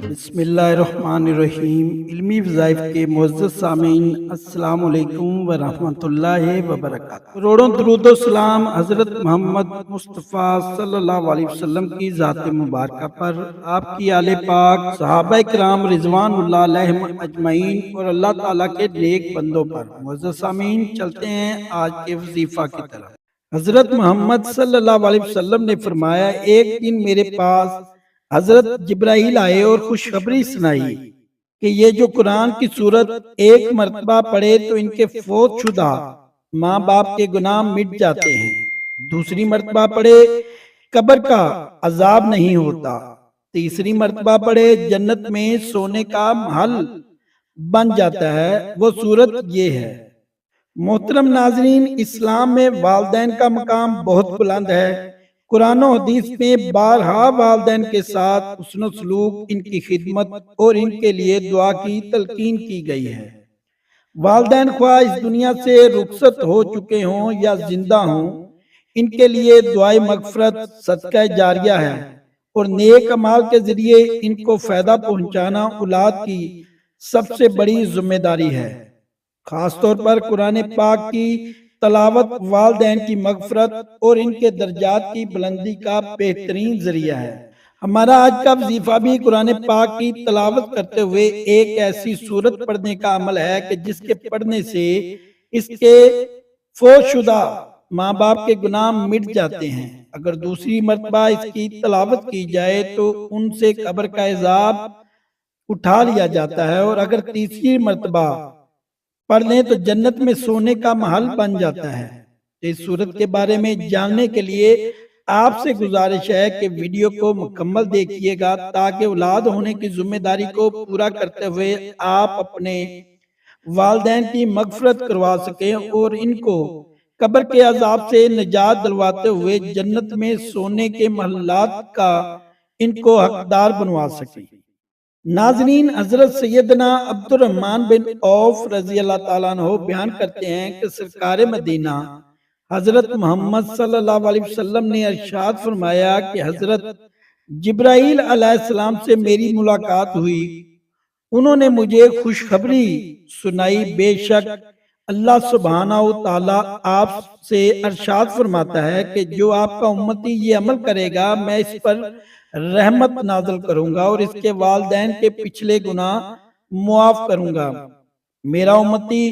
بسم اللہ الرحمن الرحیم۔ علمی وظائف کے معزز سامعین، السلام علیکم ورحمۃ اللہ وبرکاتہ۔ کروڑوں درود و سلام حضرت محمد مصطفیٰ صلی اللہ علیہ وسلم کی ذات مبارکہ پر، آپ کی آل پاک، صحابہ کرام رضوان اللہ علیہم اجمعین اور اللہ تعالیٰ کے نیک بندوں پر۔ معزز سامعین، چلتے ہیں آج کے وظیفہ کی طرف۔ حضرت محمد صلی اللہ علیہ وسلم نے فرمایا، ایک دن میرے پاس حضرت جبرائیل آئے اور خوشخبری سنائی کہ یہ جو قرآن کی سورت ایک مرتبہ پڑھے تو ان کے فوت شدہ ماں باپ کے گناہ مٹ جاتے ہیں، دوسری مرتبہ پڑھے قبر کا عذاب نہیں ہوتا، تیسری مرتبہ پڑھے جنت میں سونے کا محل بن جاتا ہے۔ وہ سورت یہ ہے۔ محترم ناظرین، اسلام میں والدین کا مقام بہت بلند ہے۔ قرآن و حدیث میں بارہا والدین کے ساتھ حسن و سلوک، ان کی خدمت اور ان کے لیے دعا کی تلقین کی گئی ہے۔ والدین خواہ اس دنیا سے رخصت ہو چکے ہوں یا زندہ ہوں، ان کے لیے دعائے مغفرت صدقہ جاریہ ہے اور نیک اعمال کے ذریعے ان کو فائدہ پہنچانا اولاد کی سب سے بڑی ذمہ داری ہے۔ خاص طور پر قرآن پاک کی تلاوت والدین کی مغفرت اور ان کے درجات کی بلندی کا بہترین ذریعہ ہے۔ ہمارا آج کا وظیفہ بھی قرآن پاک کی تلاوت کرتے ہوئے ایک ایسی سورت پڑھنے کا عمل ہے کہ جس کے پڑھنے سے اس کے فوت شدہ ماں باپ کے گناہ مٹ جاتے ہیں۔ اگر دوسری مرتبہ اس کی تلاوت کی جائے تو ان سے قبر کا عذاب اٹھا لیا جاتا ہے، اور اگر تیسری مرتبہ پڑھ لیں تو جنت میں سونے کا محل بن جاتا ہے۔ اس سورت کے بارے میں جاننے کے لیے آپ سے گزارش ہے کہ ویڈیو کو مکمل دیکھیے گا تاکہ اولاد ہونے کی ذمہ داری کو پورا کرتے ہوئے آپ اپنے والدین کی مغفرت کروا سکیں اور ان کو قبر کے عذاب سے نجات دلواتے ہوئے جنت میں سونے کے محلات کا ان کو حقدار بنوا سکیں۔ ناظرین، حضرت سیدنا عبد الرحمن بن عوف رضی اللہ تعالیٰ عنہ بیان کرتے ہیں کہ سرکار مدینہ حضرت محمد صلی اللہ علیہ وسلم نے ارشاد فرمایا کہ حضرت جبرائیل علیہ السلام سے میری ملاقات ہوئی، انہوں نے مجھے خوشخبری سنائی، بے شک اللہ سبحانہ و تعالیٰ آپ سے ارشاد فرماتا ہے کہ جو آپ کا امتی یہ عمل کرے گا میں اس پر رحمت نازل کروں گا اور اس کے والدین کے پچھلے گناہ معاف کروں گا۔ میرا امتی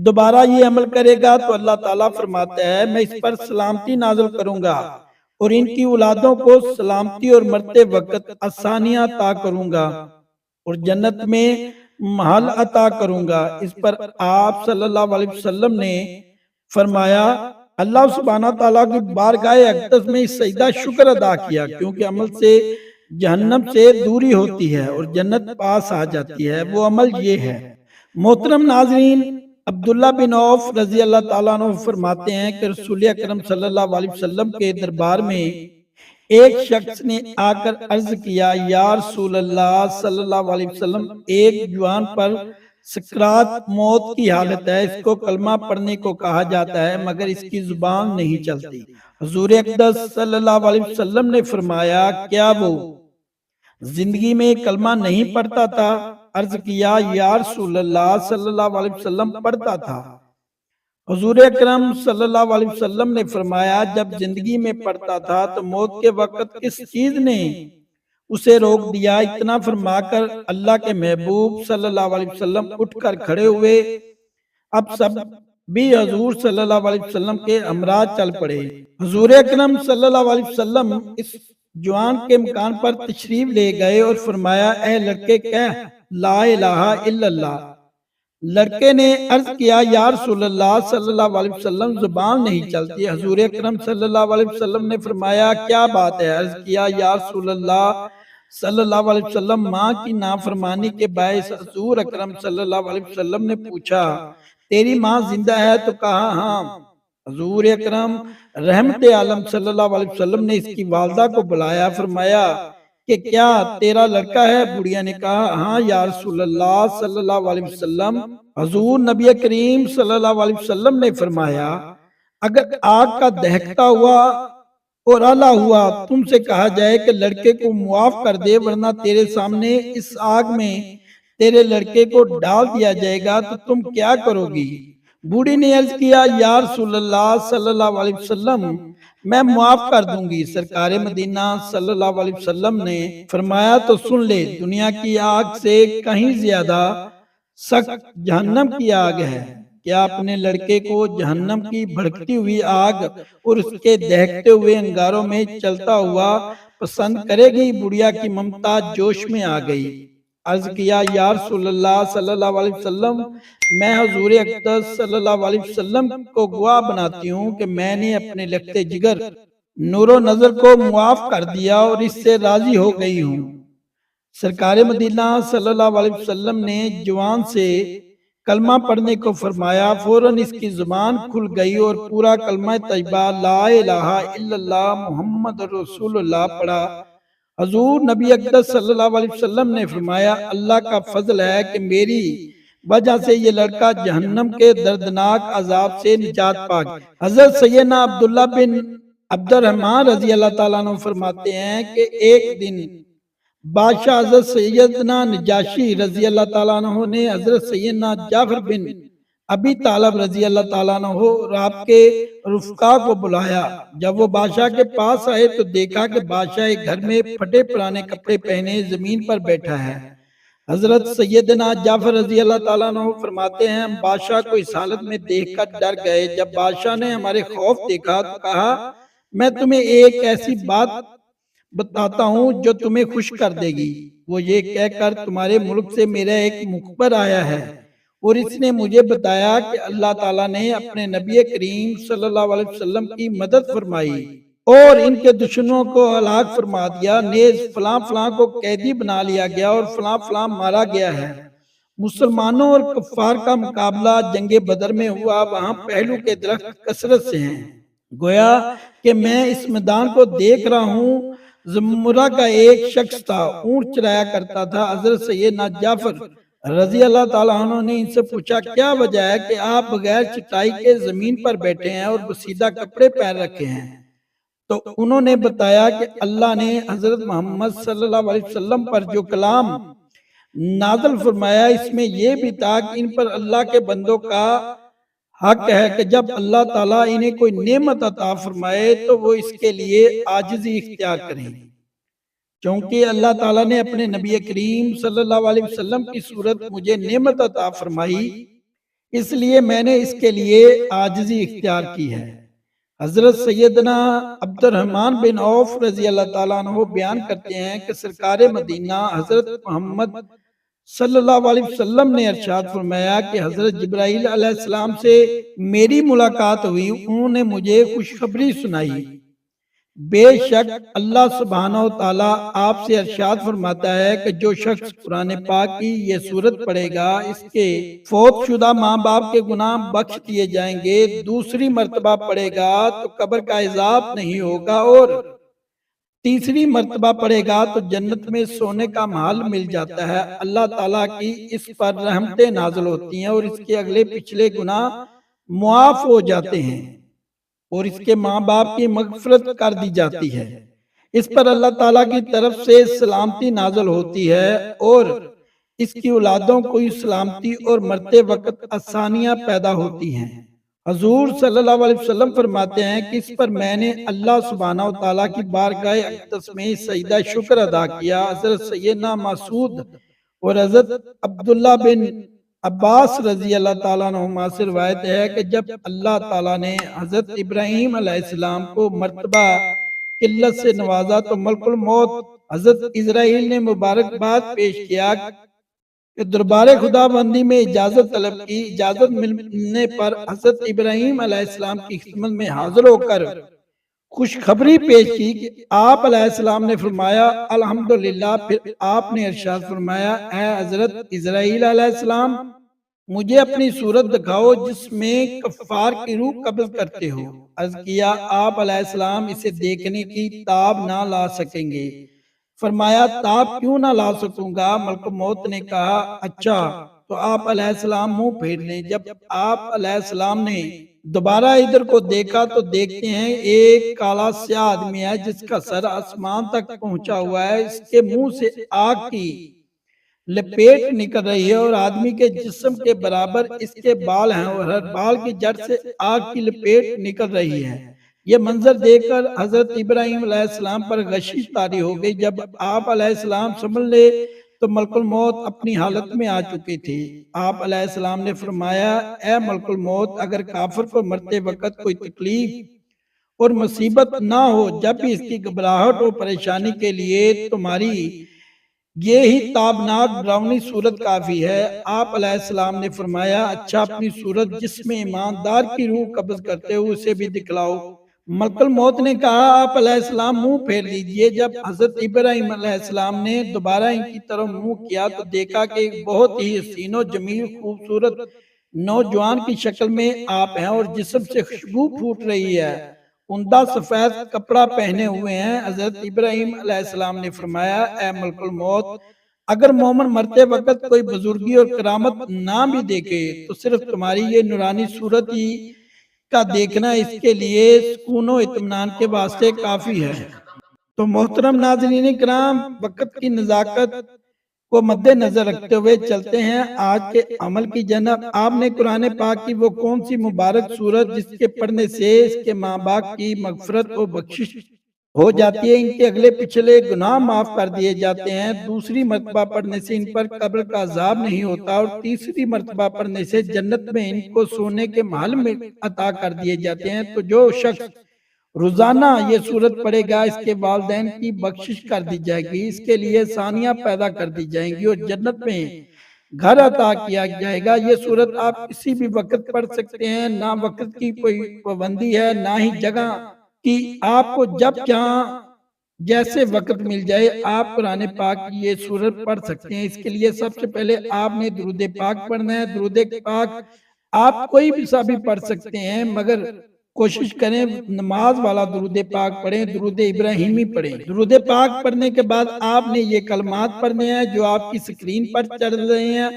دوبارہ یہ عمل کرے گا تو اللہ تعالیٰ فرماتا ہے میں اس پر سلامتی نازل کروں گا اور ان کی اولادوں کو سلامتی اور مرتے وقت آسانیاں عطا کروں گا اور جنت میں محل عطا کروں گا۔ اس پر آپ صلی اللہ علیہ وسلم نے فرمایا، اللہ سبحانہ تعالیٰ کی بارگاہ اقدس میں سجدہ شکر ادا کیا، کیونکہ عمل سے جہنم سے دوری ہوتی ہے اور جنت پاس آ جاتی ہے۔ وہ عمل یہ ہے۔ محترم ناظرین، عبداللہ بن عوف رضی اللہ تعالیٰ عنہ فرماتے ہیں کہ رسول اکرم صلی اللہ علیہ وسلم کے دربار میں ایک شخص نے آ کر عرض کیا، یا رسول اللہ صلی اللہ علیہ وسلم، ایک جوان پر سکرات موت کی حالت ہے، اس کو کلمہ پڑھنے کو کہا جاتا ہے مگر اس کی زبان نہیں چلتی۔ حضور اقدس صلی اللہ علیہ وسلم نے فرمایا، کیا وہ زندگی میں کلمہ نہیں پڑھتا تھا؟ عرض کیا، یا رسول اللہ صلی اللہ علیہ وسلم، پڑھتا تھا۔ حضور اکرم صلی اللہ علیہ وسلم نے فرمایا، جب زندگی میں پڑھتا تھا تو موت کے وقت کس چیز نے اسے روک دیا؟ اتنا فرما کر اللہ کے محبوب صلی اللہ علیہ وسلم اٹھ کر کھڑے ہوئے۔ اب سب بھی حضور صلی اللہ علیہ وسلم کے ہمراہ چل پڑے۔ حضور اکرم صلی اللہ علیہ وسلم اس جوان کے مکان پر تشریف لے گئے اور فرمایا، اے لڑکے، کہہ لا الہ الا اللہ۔ لڑکے نے عرض کیا، یا رسول اللہ صلی اللہ علیہ وسلم، زبان نہیں چلتی۔ حضور اکرم صلی اللہ علیہ وسلم نے فرمایا، کیا بات ہے؟ عرض کیا، یا رسول اللہ صلی اللہ علیہ وسلم، ماں کی نافرمانی کے باعث۔ حضور اکرم صلی اللہ علیہ وسلم نے پوچھا، تیری ماں زندہ ہے؟ تو کہا ہاں۔ حضور اکرم رحمت عالم صلی اللہ علیہ وسلم نے اس کی والدہ کو بلایا، فرمایا کہ کیا تیرا لڑکا ہے؟ بڑھیا نے کہا ہاں یا رسول اللہ صلی اللہ علیہ وسلم۔ حضور نبی کریم صلی اللہ علیہ وسلم نے فرمایا، اگر آگ کا دہکتا ہوا اور اعلیٰ ہوا تم سے کہا جائے کہ لڑکے کو معاف کر دے ورنہ تیرے سامنے اس آگ میں تیرے لڑکے کو ڈال دیا جائے گا تو تم کیا کرو گی؟ بوڑھی نے عرض کیا یا رسول اللہ صلی اللہ علیہ وسلم میں معاف کر دوں گی۔ سرکار مدینہ صلی اللہ علیہ وسلم نے فرمایا تو سن لے، دنیا کی آگ سے کہیں زیادہ سخت جہنم کی آگ ہے۔ کیا اپنے لڑکے کو جہنم کی بھڑکتی ہوئی آگ اور اس کے دہکتے ہوئے انگاروں میں چلتا ہوا پسند کرے گی؟ بڑھیا کی ممتا جوش میں آ گئی، عرض کیا یا رسول اللہ صلی اللہ علیہ وسلم میں حضور اقدس صلی اللہ علیہ وسلم کو گواہ بناتی ہوں کہ میں نے اپنے لگتے جگر نور و نظر کو معاف کر دیا اور اس سے راضی ہو گئی ہوں۔ سرکار مدینہ صلی اللہ علیہ وسلم نے جوان سے کلمہ پڑھنے کو فرمایا، فوراً اس کی زبان کھل گئی اور پورا کلمہ طیبہ لا الہ الا اللہ محمد رسول اللہ پڑھا۔ حضور نبی اقدس صلی اللہ علیہ وسلم نے فرمایا اللہ کا فضل ہے کہ میری وجہ سے یہ لڑکا جہنم کے دردناک عذاب سے نجات پا گیا۔ حضرت سیدنا عبداللہ بن عبد الرحمن رضی اللہ تعالیٰ عنہ فرماتے ہیں کہ ایک دن بادشاہ حضرت سیدنا نجاشی رضی اللہ تعالیٰ عنہ نے حضرت سیدنا جعفر بن ابی طالب رضی اللہ تعالیٰ عنہ اور آپ کے رفقا کو بلایا۔ جب وہ بادشاہ کے پاس آئے تو دیکھا کہ بادشاہ ایک گھر میں پھٹے پرانے کپڑے پہنے زمین پر بیٹھا ہے۔ حضرت سیدنا جعفر رضی اللہ تعالیٰ عنہ فرماتے ہیں ہم بادشاہ کو اس حالت میں دیکھ کر ڈر گئے۔ جب بادشاہ نے ہمارے خوف دیکھا تو کہا میں تمہیں ایک ایسی بات بتاتا ہوں جو تمہیں خوش کر دے گی۔ وہ یہ کہہ کر تمہارے ملک سے میرا ایک مخبر آیا ہے اور اس نے مجھے بتایا کہ اللہ تعالیٰ نے اپنے نبی کریم صلی اللہ علیہ وسلم کی مدد فرمائی اور ان کے دشمنوں کو ہلاک فرما دیا، نیز فلاں فلاں کو قیدی بنا لیا گیا اور فلاں فلاں مارا گیا ہے۔ مسلمانوں اور کفار کا مقابلہ جنگ بدر میں ہوا، وہاں پہلو کے درخت کثرت سے ہیں۔ گویا کہ میں اس میدان کو دیکھ رہا ہوں۔ زمرہ کا ایک شخص تھا، اونٹ چرایا کرتا تھا۔ حضرت سیدنا جعفر رضی اللہ تعالیٰ عنہ نے ان سے پوچھا کیا وجہ ہے کہ آپ بغیر چٹائی کے زمین پر بیٹھے ہیں اور بسیدہ کپڑے پہن رکھے ہیں؟ تو انہوں نے بتایا کہ اللہ نے حضرت محمد صلی اللہ علیہ وسلم پر جو کلام نازل فرمایا اس میں یہ بھی تھا کہ ان پر اللہ کے بندوں کا حق ہے کہ جب اللہ تعالیٰ انہیں کوئی نعمت عطا فرمائے تو وہ اس کے لیے عاجزی اختیار کریں، چونکہ اللہ تعالیٰ نے اپنے نبی کریم صلی اللہ علیہ وسلم کی صورت مجھے نعمت عطا فرمائی، اس لیے میں نے اس کے لیے عاجزی اختیار کی ہے۔ حضرت سیدنا عبد الرحمن بن عوف رضی اللہ تعالیٰ عنہ بیان کرتے ہیں کہ سرکار مدینہ حضرت محمد صلی اللہ علیہ وسلم نے ارشاد فرمایا کہ حضرت جبرائیل علیہ السلام سے میری ملاقات ہوئی، انہوں نے مجھے خوشخبری سنائی، بے شک اللہ سبحانہ و تعالیٰ آپ سے ارشاد فرماتا ہے کہ جو شخص قرآن پاک کی یہ سورت پڑھے گا اس کے فوت شدہ ماں باپ کے گناہ بخش دیے جائیں گے، دوسری مرتبہ پڑھے گا تو قبر کا عذاب نہیں ہوگا اور تیسری مرتبہ پڑھے گا تو جنت میں سونے کا محل مل جاتا ہے۔ اللہ تعالیٰ کی اس پر رحمتیں نازل ہوتی ہیں اور اس کے اگلے پچھلے گناہ معاف ہو جاتے ہیں اور اس کے ماں باپ کی مغفرت کر دی جاتی ہے۔ اس پر اللہ تعالیٰ کی طرف سے سلامتی نازل ہوتی ہے اور اس کی اولادوں کو سلامتی اور مرتے وقت آسانیاں پیدا ہوتی ہیں۔ حضور صلی اللہ علیہ وسلم فرماتے ہیں کہ اس پر میں نے اللہ سبحانہ و تعالیٰ کی بارگاہ اقدس میں سجدہ شکر ادا کیا۔ حضرت سیدنا مسعود اور حضرت عبداللہ بن عباس رضی اللہ تعالیٰ عنہما سے روایت ہے کہ جب اللہ تعالیٰ نے حضرت ابراہیم علیہ السلام کو مرتبہ قلت سے نوازا تو ملک الموت حضرت اسرائیل نے مبارکباد پیش کیا کہ دربار خدا بندی میں اجازت طلب کی۔ اجازت ملنے پر حضرت ابراہیم علیہ السلام کی خدمت میں حاضر ہو کر خوشخبری پیش کی کہ آپ علیہ السلام نے فرمایا الحمدللہ، پھر آپ نے ارشاد فرمایا اے حضرت اسرائیل علیہ السلام مجھے اپنی صورت دکھاؤ جس میں کفار کی روح قبض کرتے ہو۔ عرض کیا آپ علیہ السلام اسے دیکھنے کی تاب نہ لا سکیں گے۔ فرمایا تاب کیوں نہ لا سکوں گا؟ ملک موت نے کہا اچھا تو آپ علیہ السلام منہ پھیر لیں۔ جب آپ علیہ السلام نے دوبارہ ادھر کو دیکھا تو دیکھتے ہیں ایک کالا سیاہ آدمی ہے جس کا سر آسمان تک پہنچا ہوا ہے، اس کے منہ سے آگ کی لپیٹ نکل رہی ہے اور آدمی کے جسم کے برابر اس کے بال ہیں اور ہر بال کی جڑ سے آگ کی لپیٹ نکل رہی ہے۔ یہ منظر دیکھ کر حضرت ابراہیم علیہ السلام پر غشی طاری ہو گئی۔ جب آپ علیہ السلام سمجھ لے تو ملک الموت اپنی حالت میں آ چکی تھی۔ آپ علیہ السلام نے فرمایا، اے ملک الموت، اگر کافر کو مرتے وقت کوئی تکلیف اور مصیبت نہ ہو، جب بھی اس کی گھبراہٹ اور پریشانی کے لیے تمہاری یہ ہی تابناک ڈراؤنی صورت کافی ہے۔ آپ علیہ السلام نے فرمایا، اچھا اپنی صورت جس میں ایماندار کی روح قبض کرتے ہو اسے بھی دکھلاؤ۔ ملک الموت نے کہا، آپ علیہ السلام منہ پھیر لیجئے۔ جب حضرت ابراہیم علیہ السلام نے دوبارہ ان کی طرف منہ کیا تو دیکھا کہ ایک بہت ہی حسین و جمیل خوبصورت نوجوان کی شکل میں آپ ہیں اور جسم سے خوشبو پھوٹ رہی ہے، عمدہ سفید کپڑا پہنے ہوئے ہیں۔ حضرت ابراہیم علیہ السلام نے فرمایا، اے ملک الموت، اگر مومن مرتے وقت کوئی بزرگی اور کرامت نہ بھی دیکھے تو صرف تمہاری یہ نورانی صورت ہی کا دیکھنا اس کے لیے سکون و اطمینان کے واسطے کافی ہے۔ تو محترم ناظرین کرام، وقت کی نزاکت کو مد نظر رکھتے ہوئے چلتے ہیں آج کے عمل کی جانب۔ آپ نے قرآن پاک کی وہ کون سی مبارک سورت جس کے پڑھنے سے اس کے ماں باپ کی مغفرت و بخشش ہو جاتی ہے، ان کے اگلے پچھلے گناہ معاف کر دیے جاتے ہیں، دوسری مرتبہ پڑھنے سے ان پر قبر کا عذاب نہیں ہوتا، اور تیسری مرتبہ پڑھنے سے جنت میں ان کو سونے کے محل میں عطا کر دیے جاتے ہیں۔ تو جو شخص روزانہ یہ سورت پڑھے گا، اس کے والدین کی بخشش کر دی جائے گی، اس کے لیے ثانیہ پیدا کر دی جائیں گی اور جنت میں گھر عطا کیا جائے گا۔ یہ سورت آپ کسی بھی وقت پڑھ سکتے ہیں، نہ وقت کی کوئی پابندی ہے نہ ہی جگہ کی، آپ کو جب جہاں جیسے وقت مل جائے آپ قرآن پاک کی یہ سورت پڑھ سکتے ہیں۔ اس کے لیے سب سے پہلے آپ نے درود پاک پڑھنا ہے۔ درود پاک آپ کوئی بھی سا بھی پڑھ سکتے ہیں، مگر کوشش کریں نماز والا درود پاک پڑھیں، درود ابراہیمی پڑھیں۔ درود پاک پڑھنے کے بعد آپ نے یہ کلمات پڑھنے ہیں جو آپ کی سکرین پر چڑھ رہے ہیں۔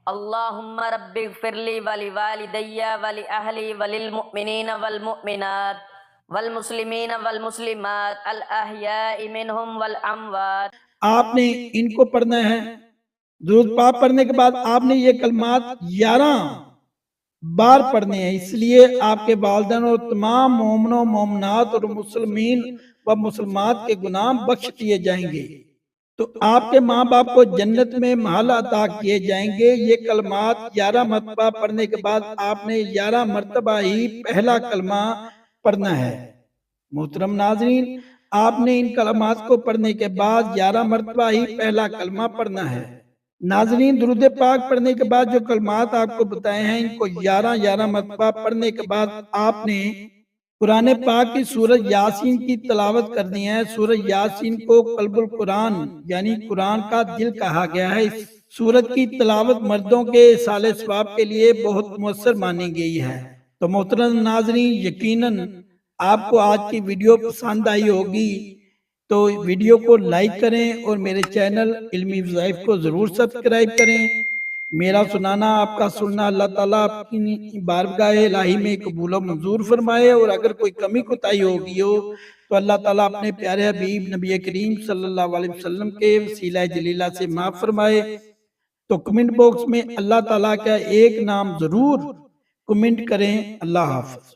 اللہم رب اغفر لی ولی والدی ولی اہلی وللمؤمنین والمؤمنات والمسلمین والمسلمات الاحیاء منہم والاموات۔ آپ نے ان کو پڑھنا ہے۔ درود پاک پڑھنے کے بعد آپ نے یہ کلمات 11 بار پڑھنے ہیں، اس لیے آپ کے والدین اور تمام مومنوں مومنات اور مسلمین و مسلمات کے گناہ بخش دیے جائیں گے۔ تو آپ کے ماں باپ کو جنت میں محل عطا کیے جائیں گے۔ یہ کلمات 11 مرتبہ پڑھنے کے بعد آپ نے 11 مرتبہ ہی پہلا کلمہ پڑھنا ہے۔ محترم ناظرین، آپ نے ان کلمات کو پڑھنے کے بعد 11 مرتبہ ہی پہلا کلمہ پڑھنا ہے۔ ناظرین، درود پاک پڑھنے کے بعد جو کلمات آپ کو بتائے ہیں، ان کو 11 مرتبہ پڑھنے کے بعد آپ نے قرآن پاک کی سورہ یاسین کی تلاوت کرنی ہے۔ سورہ یاسین کو قلب القرآن یعنی قرآن کا دل کہا گیا ہے۔ اس سورت کی تلاوت مردوں کے اصالِ ثواب کے لیے بہت مؤثر مانی گئی ہے۔ تو محترم ناظرین، یقیناً آپ کو آج کی ویڈیو پسند آئی ہوگی، تو ویڈیو کو لائک کریں اور میرے چینل علمی وظائف کو ضرور سبسکرائب کریں۔ میرا سنانا، آپ کا سننا اللہ تعالیٰ آپ کی بارگاہ الہی میں قبول و منظور فرمائے، اور اگر کوئی کمی کوتاہی ہوگی ہو تو اللہ تعالیٰ اپنے پیارے حبیب نبی کریم صلی اللہ علیہ وسلم کے وسیلہ جلیلہ سے معاف فرمائے۔ تو کمنٹ باکس میں اللہ تعالیٰ کا ایک نام ضرور کمنٹ کریں۔ اللہ حافظ۔